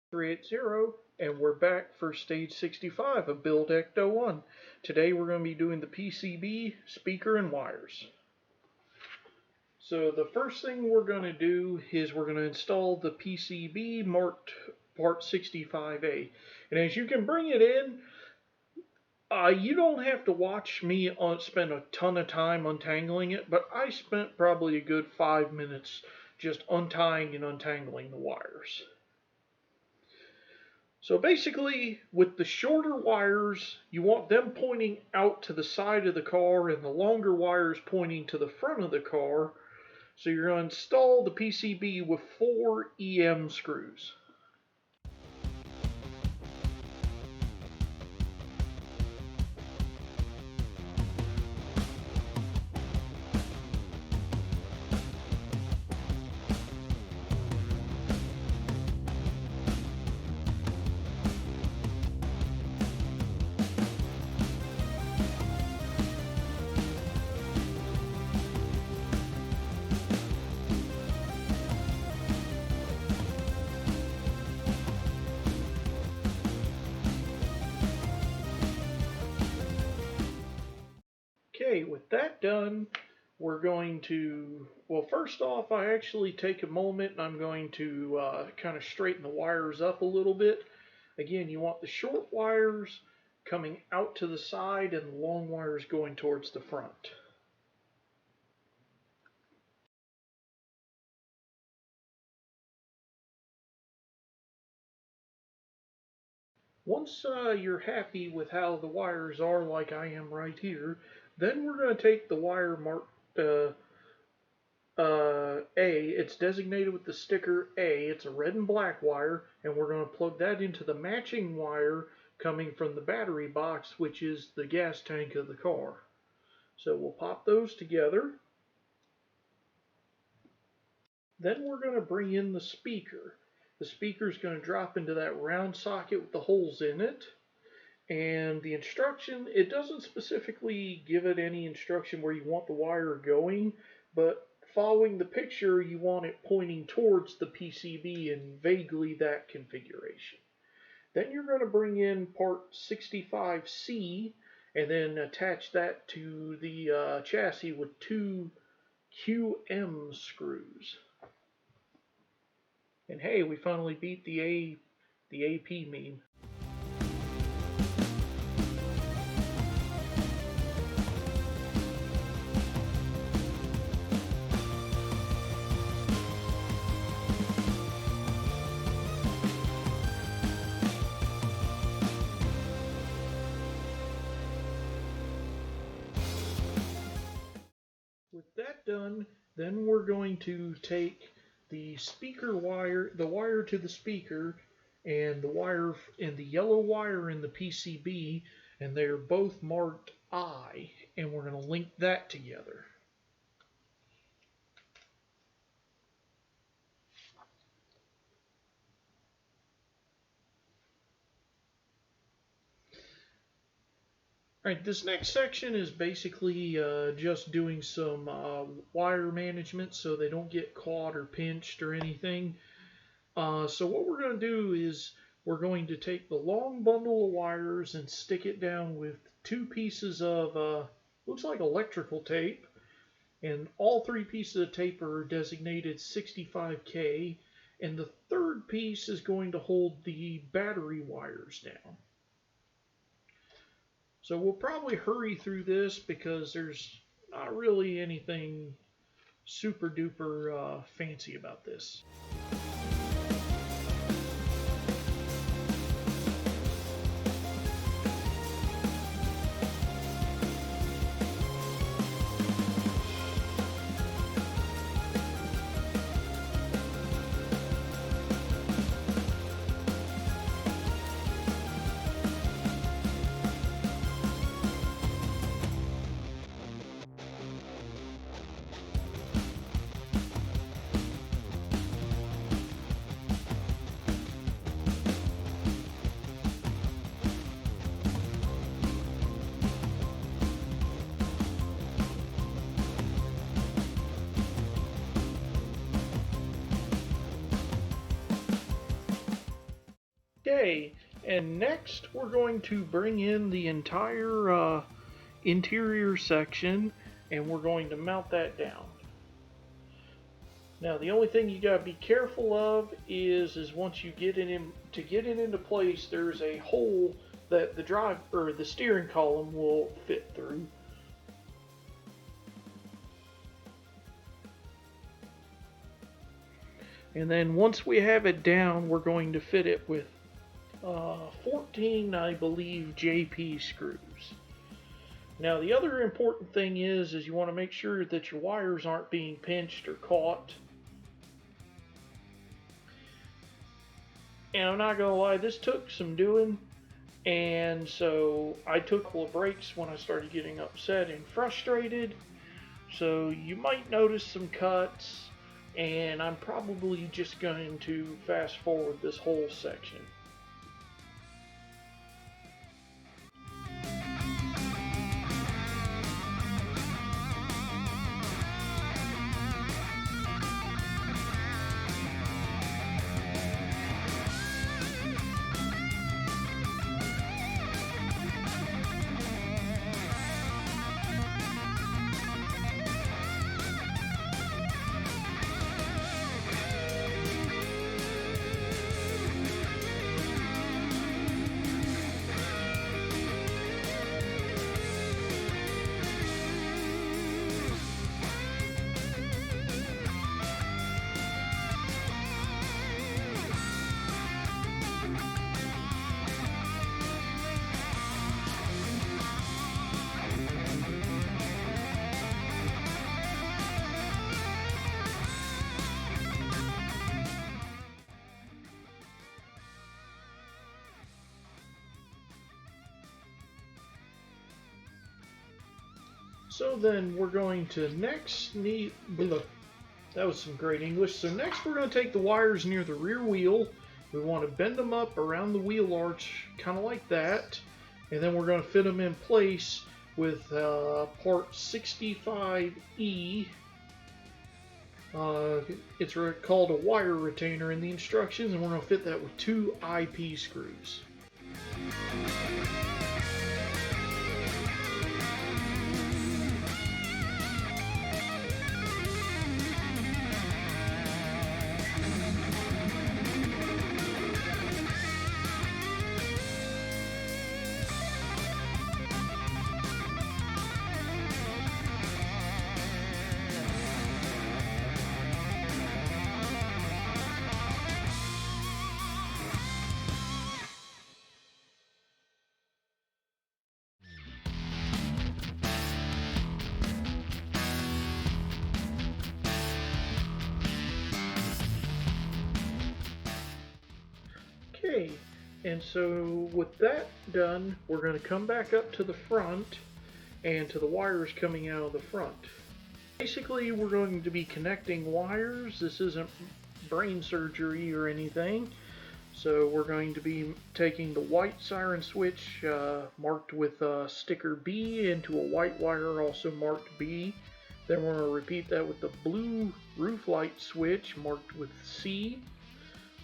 380, and we're back for stage 65 of Build Ecto-1. Today we're going to be doing the PCB, speaker, and wires. So the first thing we're going to do is we're going to install the PCB marked part 65A. And as you can bring it in, you don't have to watch me spend a ton of time untangling it, but I spent probably a good 5 minutes just untying and untangling the wires. So basically, with the shorter wires, you want them pointing out to the side of the car and the longer wires pointing to the front of the car. So you're going to install the PCB with 4 EM screws. Okay, with that done, we're going to, well, first off, I actually take a moment and I'm going to kind of straighten the wires up a little bit. Again, you want the short wires coming out to the side and the long wires going towards the front. Once you're happy with how the wires are, like I am right here, then we're going to take the wire marked A. It's designated with the sticker A. It's a red and black wire, and we're going to plug that into the matching wire coming from the battery box, which is the gas tank of the car. So we'll pop those together. Then we're going to bring in the speaker. The speaker is going to drop into that round socket with the holes in it. And the instruction, it doesn't specifically give it any instruction where you want the wire going, but following the picture, you want it pointing towards the PCB in vaguely that configuration. Then you're going to bring in part 65C and then attach that to the chassis with 2 QM screws. And hey, we finally beat the AP meme. With that done, then we're going to take the speaker wire, the wire to the speaker, and the wire and the yellow wire in the PCB, and they're both marked I, and we're going to link that together. Alright, this next section is basically just doing some wire management so they don't get caught or pinched or anything. So what we're going to do is we're going to take the long bundle of wires and stick it down with 2 pieces of, looks like electrical tape. And all 3 pieces of tape are designated 65K. And the third piece is going to hold the battery wires down. So we'll probably hurry through this because there's not really anything super duper fancy about this. Okay, and next we're going to bring in the entire interior section, and we're going to mount that down. Now the only thing you gotta be careful of is once you get it into place, there's a hole that the steering column will fit through. And then once we have it down, we're going to fit it with 14, I believe, JP screws. Now the other important thing is you want to make sure that your wires aren't being pinched or caught. And I'm not gonna lie, this took some doing, and so I took a couple of breaks when I started getting upset and frustrated. So you might notice some cuts, and I'm probably just going to fast forward this whole section. So then we're going to next need, that was some great English. So next we're going to take the wires near the rear wheel. We want to bend them up around the wheel arch, kind of like that. And then we're going to fit them in place with part 65E. It's called a wire retainer in the instructions, and we're going to fit that with 2 IP screws. Okay, and so with that done, we're going to come back up to the front and to the wires coming out of the front. Basically, we're going to be connecting wires. This isn't brain surgery or anything. So we're going to be taking the white siren switch marked with sticker B into a white wire also marked B. Then we're going to repeat that with the blue roof light switch marked with C.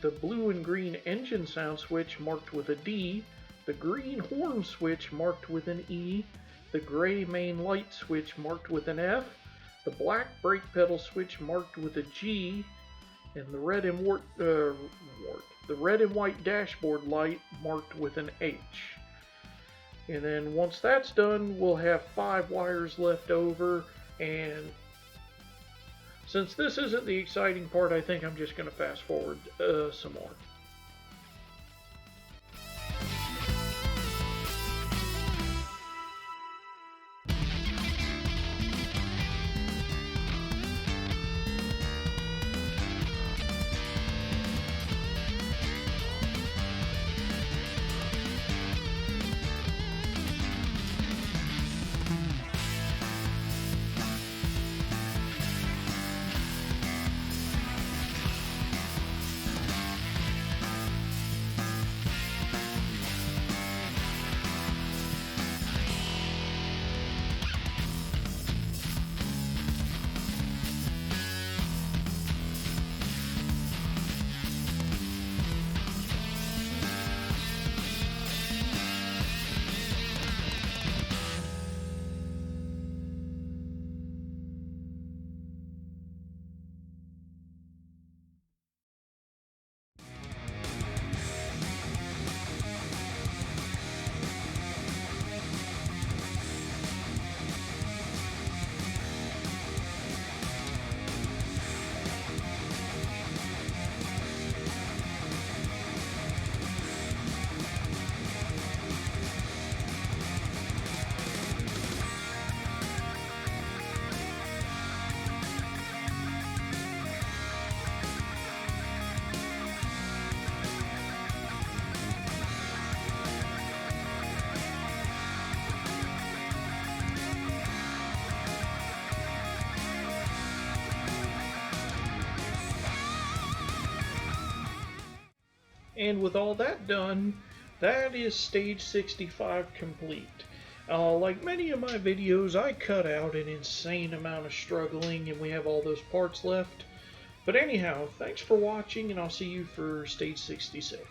The blue and green engine sound switch marked with a D, the green horn switch marked with an E, the gray main light switch marked with an F, the black brake pedal switch marked with a G, and the red and white dashboard light marked with an H. And then once that's done, we'll have 5 wires left over, and since this isn't the exciting part, I think I'm just going to fast forward some more. And with all that done, that is stage 65 complete. Like many of my videos, I cut out an insane amount of struggling and we have all those parts left. But anyhow, thanks for watching and I'll see you for stage 66.